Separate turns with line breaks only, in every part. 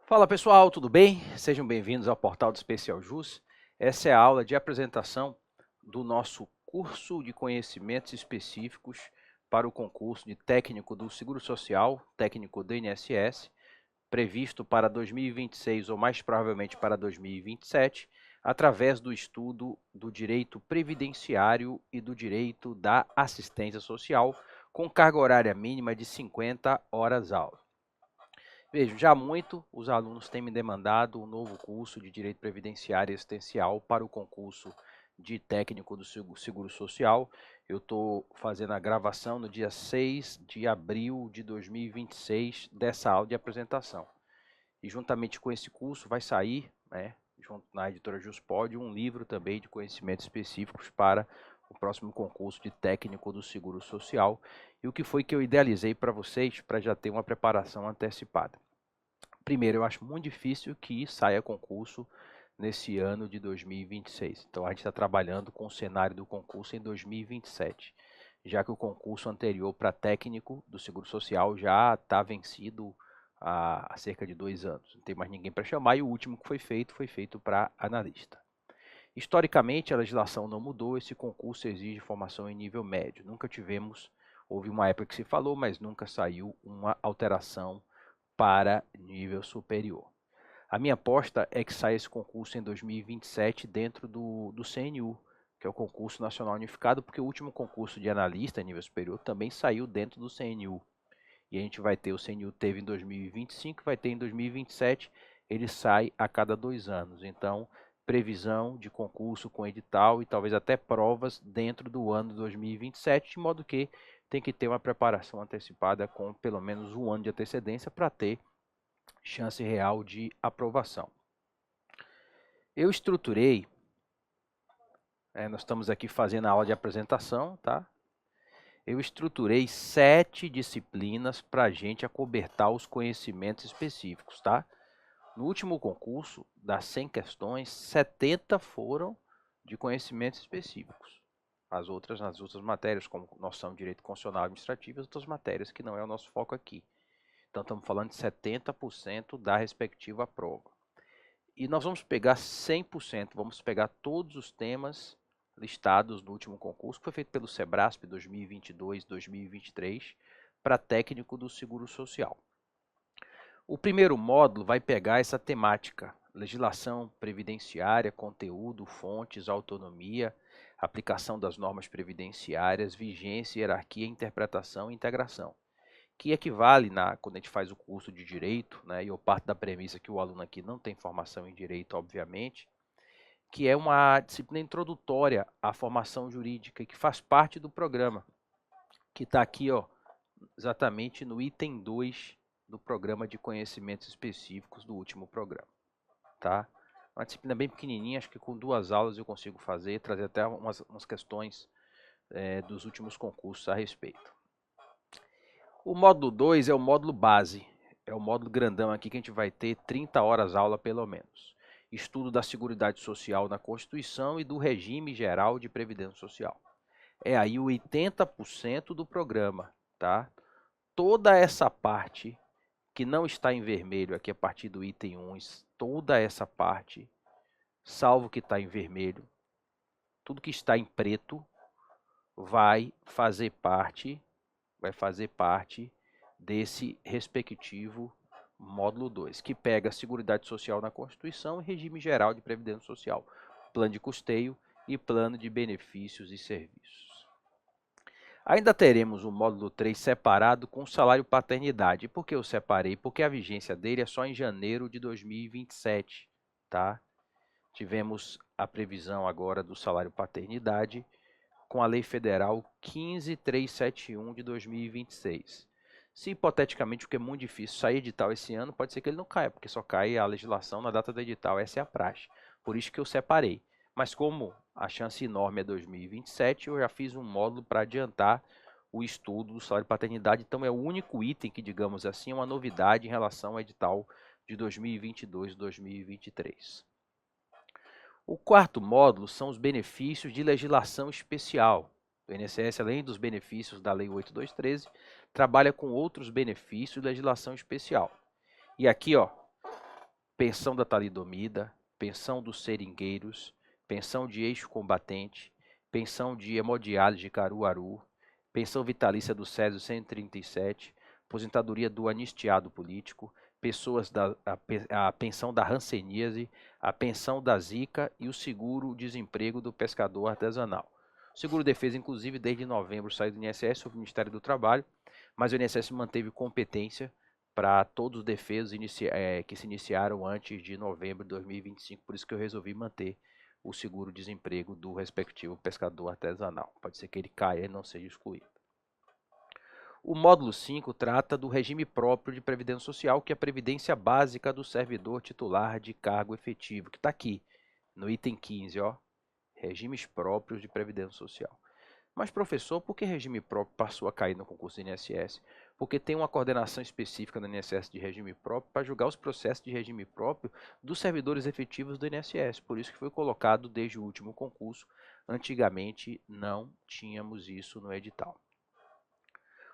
Fala pessoal, tudo bem? Sejam bem-vindos ao portal do Especial Jus. Essa é a aula de apresentação do nosso curso de conhecimentos específicos para o concurso de técnico do Seguro Social, técnico do INSS, previsto para 2026 ou mais provavelmente para 2027, através do estudo do direito previdenciário e do direito da assistência social, com carga horária mínima de 50 horas aula. Vejo, já há muito os alunos têm me demandado um novo curso de Direito Previdenciário e Assistencial para o concurso de técnico do Seguro Social. Eu estou fazendo a gravação no dia 6 de abril de 2026 dessa aula de apresentação. E juntamente com esse curso vai sair, junto na editora Juspod, um livro também de conhecimentos específicos para o próximo concurso de técnico do Seguro Social. E o que foi que eu idealizei para vocês, para já ter uma preparação antecipada. Primeiro, eu acho muito difícil que saia concurso nesse ano de 2026. Então, a gente está trabalhando com o cenário do concurso em 2027, já que o concurso anterior para técnico do Seguro Social já está vencido há cerca de 2 anos. Não tem mais ninguém para chamar e o último que foi feito para analista. Historicamente, a legislação não mudou, esse concurso exige formação em nível médio. Nunca tivemos, houve uma época que se falou, mas nunca saiu uma alteração para nível superior. A minha aposta é que saia esse concurso em 2027 dentro do CNU, que é o Concurso Nacional Unificado, porque o último concurso de analista em nível superior também saiu dentro do CNU. E a gente vai ter, o CNU teve em 2025, vai ter em 2027, ele sai a cada 2 anos. Então, previsão de concurso com edital e talvez até provas dentro do ano 2027, de modo que tem que ter uma preparação antecipada com pelo menos 1 ano de antecedência para ter chance real de aprovação. Eu estruturei, nós estamos aqui fazendo a aula de apresentação, tá? Eu estruturei 7 disciplinas para a gente acobertar os conhecimentos específicos, tá? No último concurso, das 100 questões, 70 foram de conhecimentos específicos. As outras, nas outras matérias, como noção de direito constitucional e administrativo, as outras matérias que não é o nosso foco aqui. Então, estamos falando de 70% da respectiva prova. E nós vamos pegar 100%, vamos pegar todos os temas listados no último concurso, que foi feito pelo Sebrasp 2022-2023, para técnico do Seguro Social. O primeiro módulo vai pegar essa temática: legislação previdenciária, conteúdo, fontes, autonomia, aplicação das normas previdenciárias, vigência, hierarquia, interpretação e integração, que equivale, quando a gente faz o curso de Direito, e eu parto da premissa que o aluno aqui não tem formação em Direito, obviamente, que é uma disciplina introdutória à formação jurídica e que faz parte do programa, que está aqui, exatamente no item 2 do programa de conhecimentos específicos do último programa. Tá? Uma disciplina bem pequenininha, acho que com 2 aulas eu consigo fazer, trazer até umas questões dos últimos concursos a respeito. O módulo 2 é o módulo base, é o módulo grandão aqui que a gente vai ter 30 horas aula pelo menos. Estudo da Seguridade Social na Constituição e do regime geral de previdência social. É aí o 80% do programa, tá? Toda essa parte que não está em vermelho aqui a partir do item 1, toda essa parte, salvo que está em vermelho, tudo que está em preto vai fazer parte desse respectivo módulo 2, que pega a Seguridade Social na Constituição e regime geral de previdência social, plano de custeio e plano de benefícios e serviços. Ainda teremos o módulo 3 separado com salário paternidade. Por que eu separei? Porque a vigência dele é só em janeiro de 2027, tá? Tivemos a previsão agora do salário paternidade com a Lei Federal 15.371 de 2026. Se hipoteticamente, porque é muito difícil sair edital esse ano, pode ser que ele não caia, porque só cai a legislação na data do edital, essa é a praxe. Por isso que eu separei. Mas como a chance enorme é 2027, eu já fiz um módulo para adiantar o estudo do salário de paternidade. Então é o único item que, digamos assim, é uma novidade em relação ao edital de 2022 e 2023. O quarto módulo são os benefícios de legislação especial. O INSS, além dos benefícios da Lei 8.213, trabalha com outros benefícios de legislação especial. E aqui, pensão da talidomida, pensão dos seringueiros, pensão de eixo-combatente, pensão de hemodiálise de Caruaru, pensão vitalícia do Césio 137, aposentadoria do anistiado político, a pensão da hanseníase, a pensão da zika e o seguro-desemprego do pescador artesanal. O seguro-defesa, inclusive, desde novembro saiu do INSS, sob o Ministério do Trabalho, mas o INSS manteve competência para todos os defesos que se iniciaram antes de novembro de 2025, por isso que eu resolvi manter o seguro-desemprego do respectivo pescador artesanal. Pode ser que ele caia e não seja excluído. O módulo 5 trata do regime próprio de previdência social, que é a previdência básica do servidor titular de cargo efetivo, que está aqui, no item 15, ó, regimes próprios de previdência social. Mas, professor, por que regime próprio passou a cair no concurso do INSS? Porque tem uma coordenação específica do INSS de regime próprio para julgar os processos de regime próprio dos servidores efetivos do INSS. Por isso que foi colocado desde o último concurso. Antigamente não tínhamos isso no edital.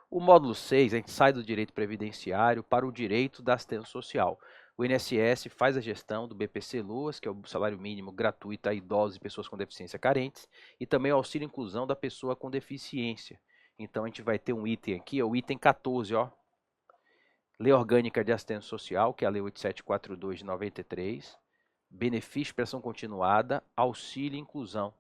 O módulo 6, a gente sai do direito previdenciário para o direito da assistência social. O INSS faz a gestão do BPC-Loas, que é o salário mínimo gratuito a idosos e pessoas com deficiência carentes, e também o auxílio inclusão da pessoa com deficiência. Então a gente vai ter um item aqui, o item 14, ó. Lei Orgânica de Assistência Social, que é a Lei 8742 de 93, benefício de prestação continuada, auxílio e inclusão,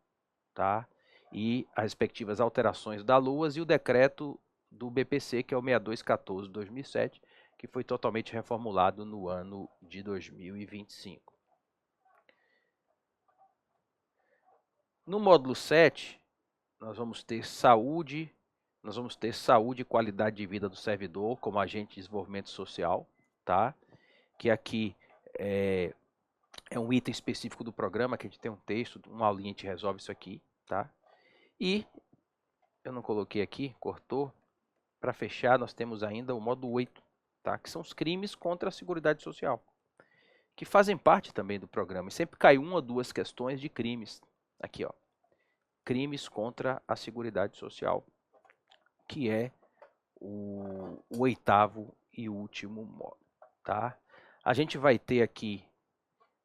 tá? E as respectivas alterações da LOAS e o decreto do BPC, que é o 6214 de 2007, que foi totalmente reformulado no ano de 2025. No módulo 7, nós vamos ter saúde e qualidade de vida do servidor como agente de desenvolvimento social, tá? Que aqui é um item específico do programa, que a gente tem um texto, uma aulinha, a gente resolve isso aqui, tá? E eu não coloquei aqui, cortou. Para fechar, nós temos ainda o módulo 8, tá? Que são os crimes contra a Seguridade Social, que fazem parte também do programa. E sempre cai uma ou duas questões de crimes. Aqui, ó. Crimes contra a Seguridade Social, que é o oitavo e último módulo, tá? A gente vai ter aqui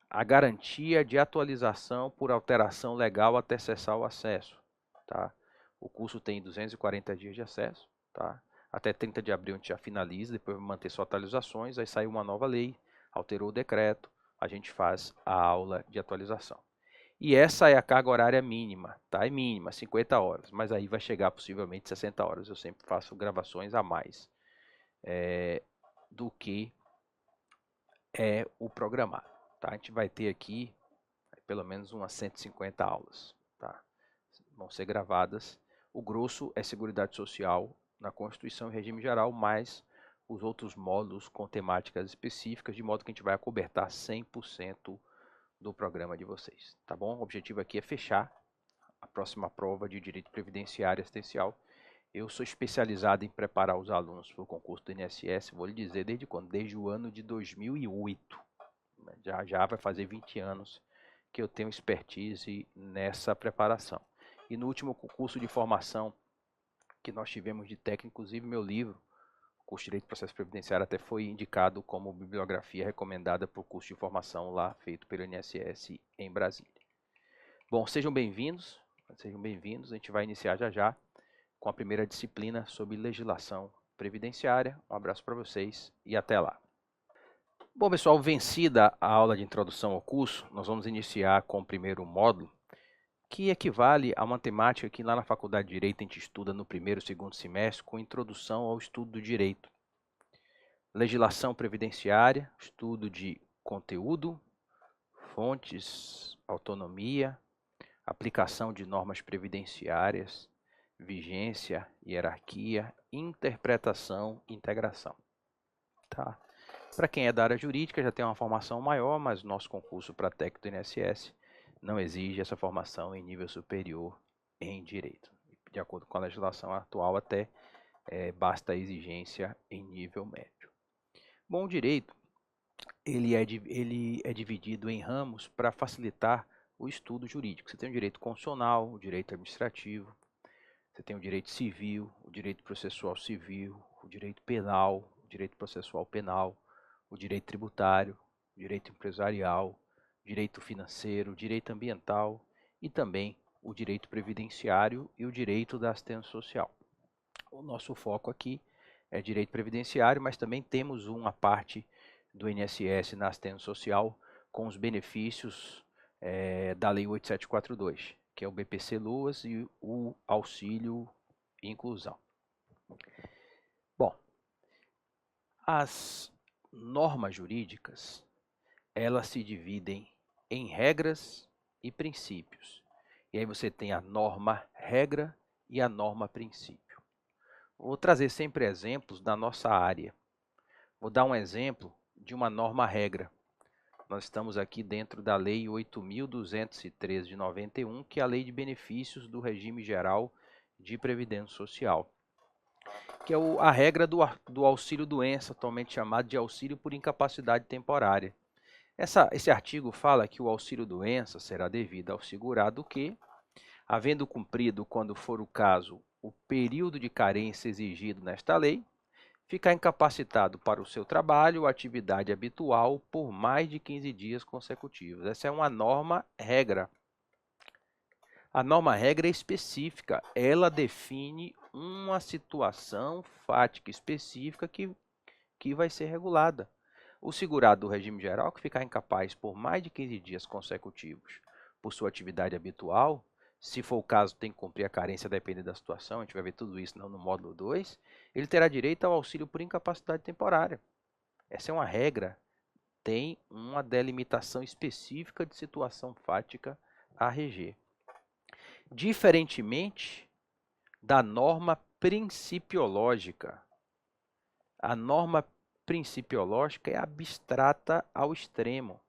a garantia de atualização por alteração legal até cessar o acesso, tá? O curso tem 240 dias de acesso, tá? Até 30 de abril a gente já finaliza, depois vai manter só atualizações, aí sai uma nova lei, alterou o decreto, a gente faz a aula de atualização. E essa é a carga horária mínima, tá? É mínima, 50 horas, mas aí vai chegar possivelmente 60 horas. Eu sempre faço gravações a mais do que é o programado, tá? A gente vai ter aqui pelo menos umas 150 aulas, tá? Vão ser gravadas. O grosso é Seguridade Social na Constituição e Regime Geral, mais os outros módulos com temáticas específicas, de modo que a gente vai acobertar 100% do programa de vocês, tá bom? O objetivo aqui é fechar a próxima prova de Direito Previdenciário e Assistencial. Eu sou especializado em preparar os alunos para o concurso do INSS, vou lhe dizer desde quando? Desde o ano de 2008. Já vai fazer 20 anos que eu tenho expertise nessa preparação. E no último curso de formação que nós tivemos de técnico, inclusive meu livro, o curso de Direito e Processo Previdenciário, até foi indicado como bibliografia recomendada para o curso de formação lá feito pelo INSS em Brasília. Bom, sejam bem-vindos, a gente vai iniciar já já com a primeira disciplina sobre legislação previdenciária. Um abraço para vocês e até lá. Bom, pessoal, vencida a aula de introdução ao curso, nós vamos iniciar com o primeiro módulo, que equivale a uma temática que lá na Faculdade de Direito a gente estuda no primeiro e segundo semestre, com introdução ao estudo do direito. Legislação previdenciária, estudo de conteúdo, fontes, autonomia, aplicação de normas previdenciárias, vigência, hierarquia, interpretação e integração. Tá? Para quem é da área jurídica já tem uma formação maior, mas o nosso concurso para técnico do INSS não exige essa formação em nível superior em direito. De acordo com a legislação atual, até basta a exigência em nível médio. Bom, o direito ele é dividido em ramos para facilitar o estudo jurídico. Você tem o direito constitucional, o direito administrativo, você tem o direito civil, o direito processual civil, o direito penal, o direito processual penal, o direito tributário, direito empresarial, direito financeiro, direito ambiental e também o direito previdenciário e o direito da assistência social. O nosso foco aqui é direito previdenciário, mas também temos uma parte do INSS na assistência social com os benefícios da Lei 8742, que é o BPC-Luas e o auxílio inclusão. Bom, as normas jurídicas, elas se dividem em regras e princípios. E aí você tem a norma-regra e a norma-princípio. Vou trazer sempre exemplos da nossa área. Vou dar um exemplo de uma norma-regra. Nós estamos aqui dentro da Lei 8.213 de 91, que é a Lei de Benefícios do Regime Geral de Previdência Social, que é a regra do auxílio-doença, atualmente chamado de auxílio por incapacidade temporária. Esse artigo fala que o auxílio-doença será devido ao segurado que, havendo cumprido, quando for o caso, o período de carência exigido nesta lei, ficar incapacitado para o seu trabalho ou atividade habitual por mais de 15 dias consecutivos. Essa é uma norma-regra. A norma-regra é específica, ela define uma situação fática específica que vai ser regulada. O segurado do regime geral que ficar incapaz por mais de 15 dias consecutivos por sua atividade habitual, se for o caso, tem que cumprir a carência dependendo da situação, a gente vai ver tudo isso no módulo 2, ele terá direito ao auxílio por incapacidade temporária. Essa é uma regra, tem uma delimitação específica de situação fática a reger. Diferentemente da norma principiológica. A norma principiológica é abstrata ao extremo.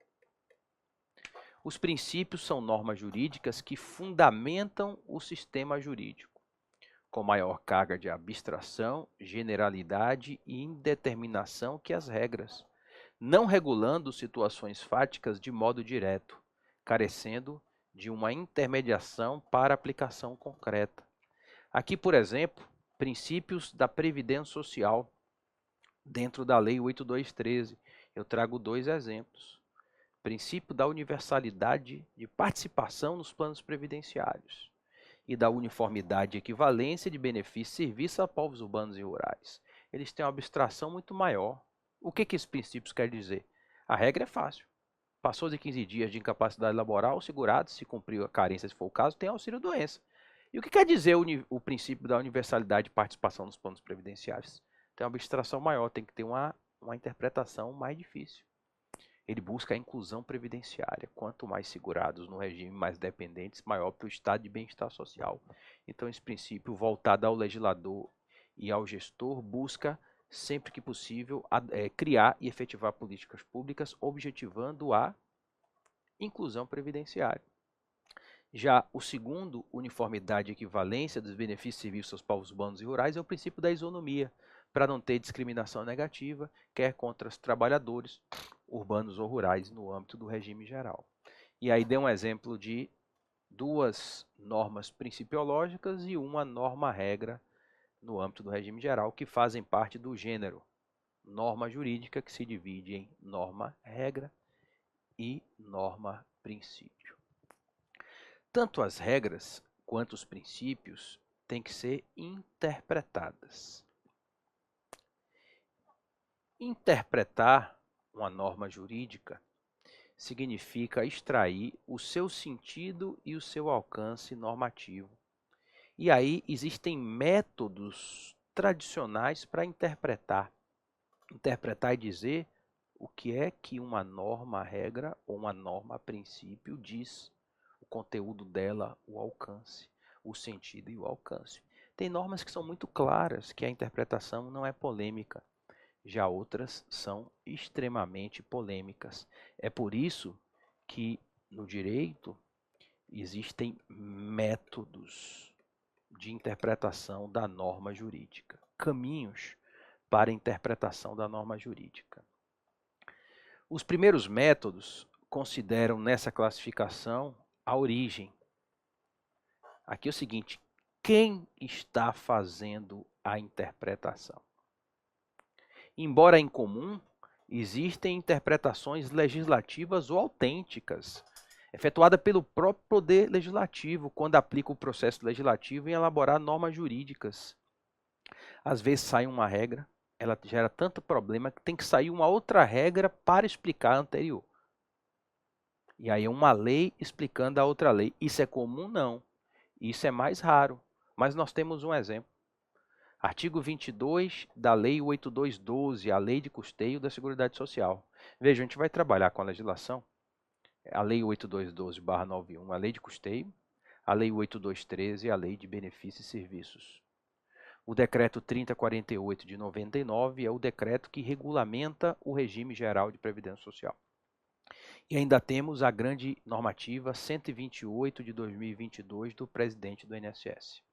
Os princípios são normas jurídicas que fundamentam o sistema jurídico, com maior carga de abstração, generalidade e indeterminação que as regras, não regulando situações fáticas de modo direto, carecendo de uma intermediação para aplicação concreta. Aqui, por exemplo, princípios da Previdência Social, dentro da Lei 8213, eu trago 2 exemplos. Princípio da universalidade de participação nos planos previdenciários e da uniformidade e equivalência de benefícios e serviços a povos urbanos e rurais. Eles têm uma abstração muito maior. O que esses princípios querem dizer? A regra é fácil. Passou de 15 dias de incapacidade laboral, o segurado, se cumpriu a carência, se for o caso, tem auxílio-doença. E o que quer dizer o princípio da universalidade de participação nos planos previdenciários? Tem uma abstração maior, tem que ter uma interpretação mais difícil. Ele busca a inclusão previdenciária. Quanto mais segurados no regime, mais dependentes, maior para o estado de bem-estar social. Então, esse princípio voltado ao legislador e ao gestor busca, sempre que possível, criar e efetivar políticas públicas objetivando a inclusão previdenciária. Já o segundo, uniformidade e equivalência dos benefícios e serviços aos povos urbanos e rurais, é o princípio da isonomia, para não ter discriminação negativa, quer contra os trabalhadores urbanos ou rurais no âmbito do regime geral. E aí dei um exemplo de 2 normas principiológicas e uma norma-regra no âmbito do regime geral, que fazem parte do gênero norma jurídica, que se divide em norma-regra e norma-princípio. Tanto as regras quanto os princípios têm que ser interpretadas. Interpretar uma norma jurídica significa extrair o seu sentido e o seu alcance normativo. E aí existem métodos tradicionais para interpretar. Interpretar e dizer o que é que uma norma, regra ou uma norma, princípio diz. O conteúdo dela, o alcance, o sentido e o alcance. Tem normas que são muito claras, que a interpretação não é polêmica. Já outras são extremamente polêmicas. É por isso que no direito existem métodos de interpretação da norma jurídica, caminhos para a interpretação da norma jurídica. Os primeiros métodos consideram nessa classificação a origem. Aqui é o seguinte: quem está fazendo a interpretação? Embora incomum, Existem interpretações legislativas ou autênticas, efetuada pelo próprio Poder Legislativo, quando aplica o processo legislativo em elaborar normas jurídicas. Às vezes sai uma regra, ela gera tanto problema que tem que sair uma outra regra para explicar a anterior. E aí é uma lei explicando a outra lei. Isso é comum? Não. Isso é mais raro. Mas nós temos um exemplo. Artigo 22 da Lei 8212, a Lei de Custeio da Seguridade Social. Veja, a gente vai trabalhar com a legislação, a Lei 8212/91, a Lei de Custeio, a Lei 8213, a Lei de Benefícios e Serviços. O Decreto 3048 de 99 é o decreto que regulamenta o regime geral de previdência social. E ainda temos a grande normativa 128 de 2022 do presidente do INSS.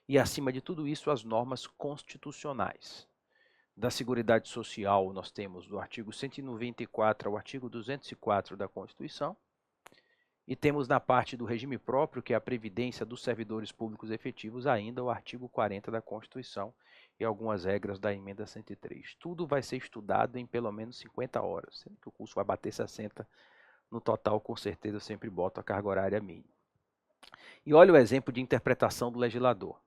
E, acima de tudo isso, as normas constitucionais. Da Seguridade Social, nós temos do artigo 194 ao artigo 204 da Constituição. E temos na parte do regime próprio, que é a Previdência dos Servidores Públicos Efetivos, ainda o artigo 40 da Constituição e algumas regras da emenda 103. Tudo vai ser estudado em pelo menos 50 horas, sendo que o curso vai bater 60 no total, com certeza eu sempre boto a carga horária mínima. E olha o exemplo de interpretação do legislador.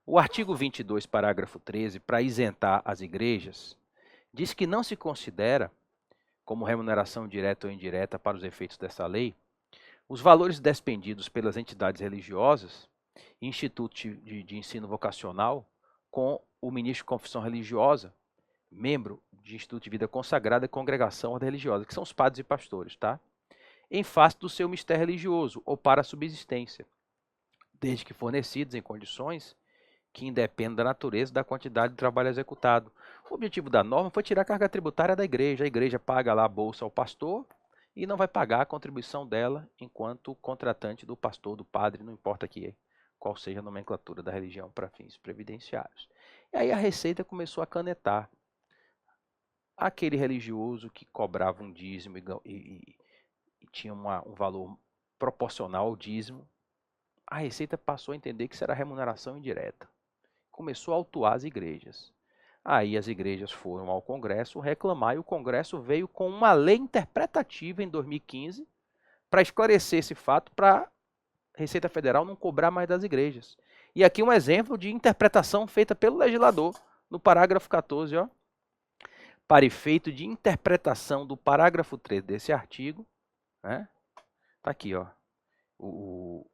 O artigo 22, parágrafo 13, para isentar as igrejas, diz que não se considera como remuneração direta ou indireta para os efeitos dessa lei os valores despendidos pelas entidades religiosas, institutos de ensino vocacional, com o ministro de confissão religiosa, membro de instituto de vida consagrada e congregação religiosa, que são os padres e pastores, tá? Em face do seu mistério religioso ou para a subsistência, desde que fornecidos em condições que independem da natureza e da quantidade de trabalho executado. O objetivo da norma foi tirar a carga tributária da igreja. A igreja paga lá a bolsa ao pastor e não vai pagar a contribuição dela enquanto contratante do pastor, do padre, não importa qual seja a nomenclatura da religião para fins previdenciários. E aí a Receita começou a canetar. Aquele religioso que cobrava um dízimo e tinha um valor proporcional ao dízimo, a Receita passou a entender que isso era remuneração indireta. Começou a autuar as igrejas. Aí as igrejas foram ao Congresso reclamar e o Congresso veio com uma lei interpretativa em 2015 para esclarecer esse fato, para a Receita Federal não cobrar mais das igrejas. E aqui um exemplo de interpretação feita pelo legislador, no parágrafo 14, ó. Para efeito de interpretação do parágrafo 3 desse artigo, né? Tá aqui, ó. O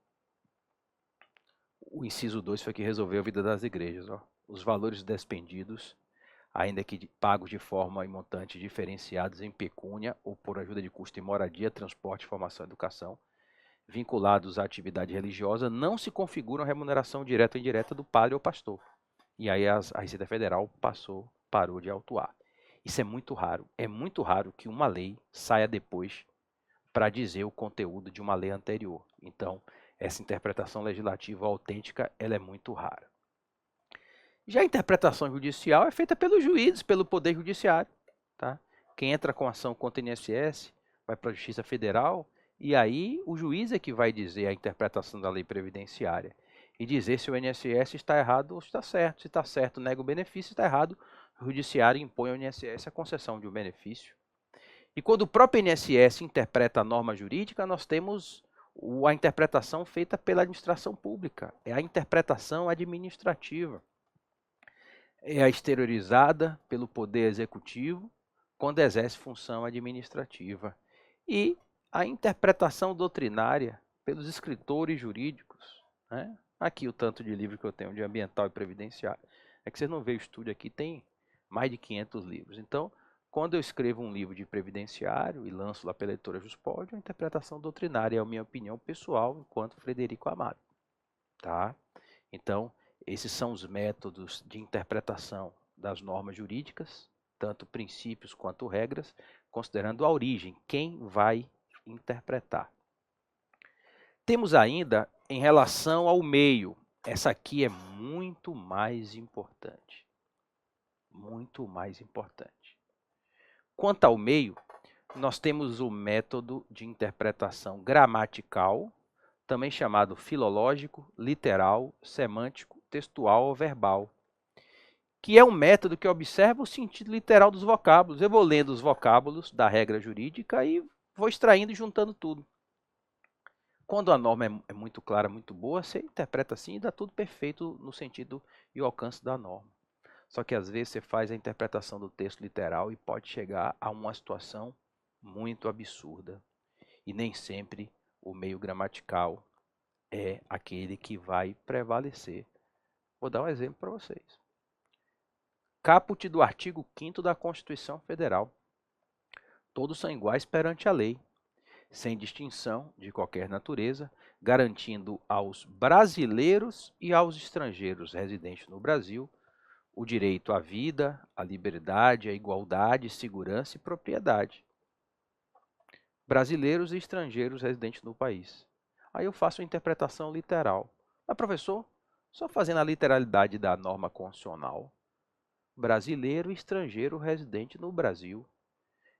inciso 2 foi que resolveu a vida das igrejas, ó. Os valores despendidos, ainda que pagos de forma e montante diferenciados em pecúnia ou por ajuda de custo em moradia, transporte, formação e educação, vinculados à atividade religiosa, não se configuram remuneração direta ou indireta do padre ou pastor. E aí a Receita Federal parou de autuar. Isso é muito raro. É muito raro que uma lei saia depois para dizer o conteúdo de uma lei anterior. Então, essa interpretação legislativa autêntica, ela é muito rara. Já a interpretação judicial é feita pelos juízes, pelo Poder Judiciário. Tá? Quem entra com ação contra o INSS vai para a Justiça Federal e aí o juiz é que vai dizer a interpretação da lei previdenciária e dizer se o INSS está errado ou está certo. Se está certo, nega o benefício, se está errado, o Judiciário impõe ao INSS a concessão de um benefício. E quando o próprio INSS interpreta a norma jurídica, nós temos a interpretação feita pela administração pública, é a interpretação administrativa. É a exteriorizada pelo Poder Executivo quando exerce função administrativa. E a interpretação doutrinária pelos escritores jurídicos. Né? Aqui o tanto de livro que eu tenho de ambiental e previdenciário. É que vocês não veem o estúdio aqui, tem mais de 500 livros. Então, quando eu escrevo um livro de previdenciário e lanço lá pela editora Juspod, a interpretação doutrinária é a minha opinião pessoal enquanto Frederico Amado. Tá? Então, esses são os métodos de interpretação das normas jurídicas, tanto princípios quanto regras, considerando a origem, quem vai interpretar. Temos ainda, em relação ao meio, essa aqui é muito mais importante. Muito mais importante. Quanto ao meio, nós temos o método de interpretação gramatical, também chamado filológico, literal, semântico, textual ou verbal, que é um método que observa o sentido literal dos vocábulos. Eu vou lendo os vocábulos da regra jurídica e vou extraindo e juntando tudo. Quando a norma é muito clara, muito boa, você interpreta assim e dá tudo perfeito no sentido e o alcance da norma. Só que às vezes você faz a interpretação do texto literal e pode chegar a uma situação muito absurda. E nem sempre o meio gramatical é aquele que vai prevalecer. Vou dar um exemplo para vocês. Caput do artigo 5º da Constituição Federal. Todos são iguais perante a lei, sem distinção de qualquer natureza, garantindo aos brasileiros e aos estrangeiros residentes no Brasil o direito à vida, à liberdade, à igualdade, segurança e propriedade. Brasileiros e estrangeiros residentes no país. Aí eu faço a interpretação literal. Mas, professor, só fazendo a literalidade da norma constitucional, brasileiro e estrangeiro residente no Brasil.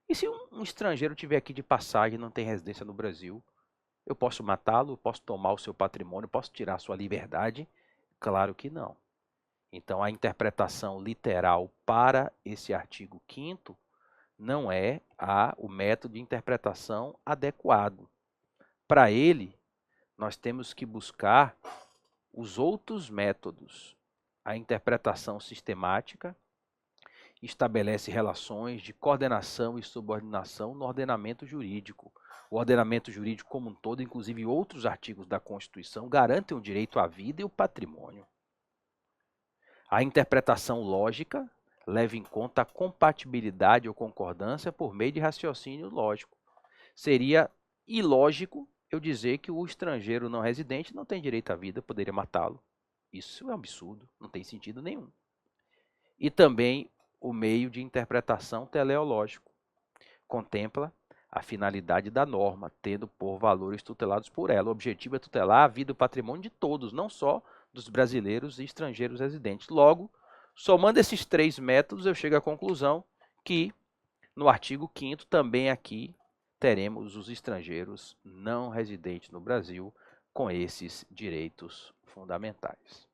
E se um estrangeiro estiver aqui de passagem e não tem residência no Brasil, eu posso matá-lo, posso tomar o seu patrimônio, posso tirar a sua liberdade? Claro que não. Então, a interpretação literal para esse artigo 5º não é o método de interpretação adequado. Para ele, nós temos que buscar os outros métodos. A interpretação sistemática estabelece relações de coordenação e subordinação no ordenamento jurídico. O ordenamento jurídico como um todo, inclusive outros artigos da Constituição, garantem o direito à vida e o patrimônio. A interpretação lógica leva em conta a compatibilidade ou concordância por meio de raciocínio lógico. Seria ilógico eu dizer que o estrangeiro não residente não tem direito à vida, poderia matá-lo. Isso é um absurdo, não tem sentido nenhum. E também o meio de interpretação teleológico contempla a finalidade da norma, tendo por valores tutelados por ela. O objetivo é tutelar a vida e o patrimônio de todos, não só dos brasileiros e estrangeiros residentes. Logo, somando esses três métodos, eu chego à conclusão que no artigo 5º também aqui teremos os estrangeiros não residentes no Brasil com esses direitos fundamentais.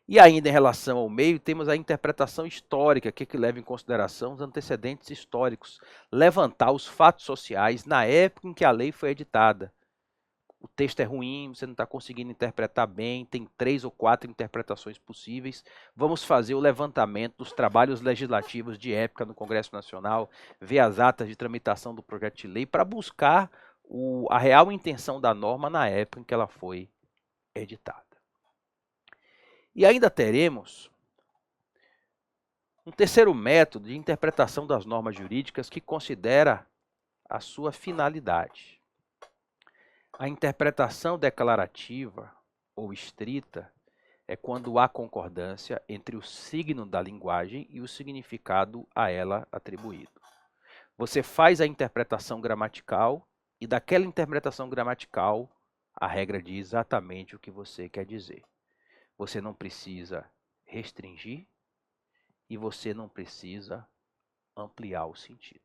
E ainda em relação ao meio, temos a interpretação histórica, que leva em consideração os antecedentes históricos, levantar os fatos sociais na época em que a lei foi editada. O texto é ruim, você não está conseguindo interpretar bem, tem 3 ou 4 interpretações possíveis. Vamos fazer o levantamento dos trabalhos legislativos de época no Congresso Nacional, ver as atas de tramitação do projeto de lei para buscar a real intenção da norma na época em que ela foi editada. E ainda teremos um terceiro método de interpretação das normas jurídicas que considera a sua finalidade. A interpretação declarativa ou estrita é quando há concordância entre o signo da linguagem e o significado a ela atribuído. Você faz a interpretação gramatical e daquela interpretação gramatical a regra diz exatamente o que você quer dizer. Você não precisa restringir e você não precisa ampliar o sentido.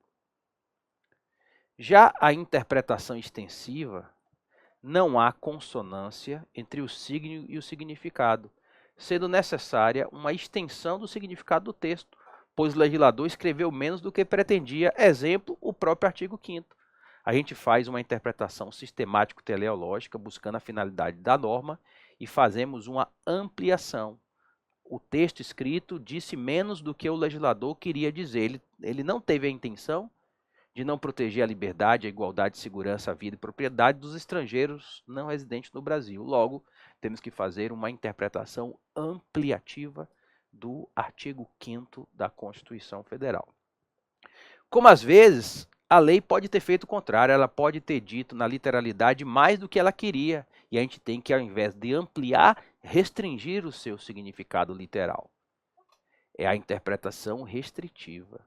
Já a interpretação extensiva, não há consonância entre o signo e o significado, sendo necessária uma extensão do significado do texto, pois o legislador escreveu menos do que pretendia, exemplo, o próprio artigo 5º. A gente faz uma interpretação sistemático-teleológica, buscando a finalidade da norma, e fazemos uma ampliação. O texto escrito disse menos do que o legislador queria dizer. Ele não teve a intenção de não proteger a liberdade, a igualdade, segurança, a vida e propriedade dos estrangeiros não residentes no Brasil. Logo, temos que fazer uma interpretação ampliativa do artigo 5º da Constituição Federal. Como às vezes a lei pode ter feito o contrário, ela pode ter dito na literalidade mais do que ela queria, e a gente tem que, ao invés de ampliar, restringir o seu significado literal. É a interpretação restritiva.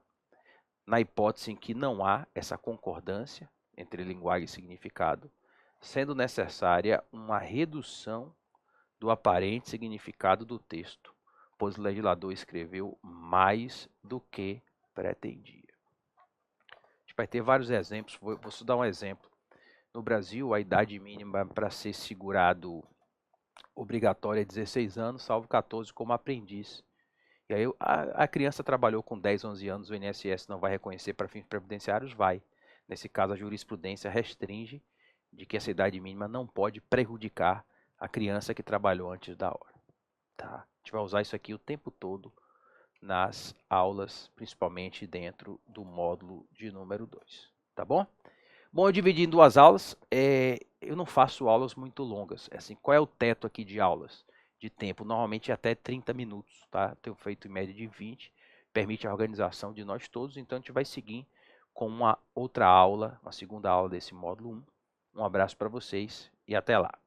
Na hipótese em que não há essa concordância entre linguagem e significado, sendo necessária uma redução do aparente significado do texto, pois o legislador escreveu mais do que pretendia. A gente vai ter vários exemplos, vou dar um exemplo. No Brasil, a idade mínima para ser segurado obrigatória é 16 anos, salvo 14 como aprendiz. E aí a criança trabalhou com 10, 11 anos, o INSS não vai reconhecer para fins previdenciários? Vai. Nesse caso, a jurisprudência restringe de que essa idade mínima não pode prejudicar a criança que trabalhou antes da hora. Tá? A gente vai usar isso aqui o tempo todo nas aulas, principalmente dentro do módulo de número 2. Tá bom? Bom, eu dividi em duas aulas. Eu não faço aulas muito longas. Assim, qual é o teto aqui de aulas? De tempo, normalmente até 30 minutos, tá? Tenho feito em média de 20, permite a organização de nós todos, então a gente vai seguir com uma outra aula, uma segunda aula desse módulo 1. Um abraço para vocês e até lá.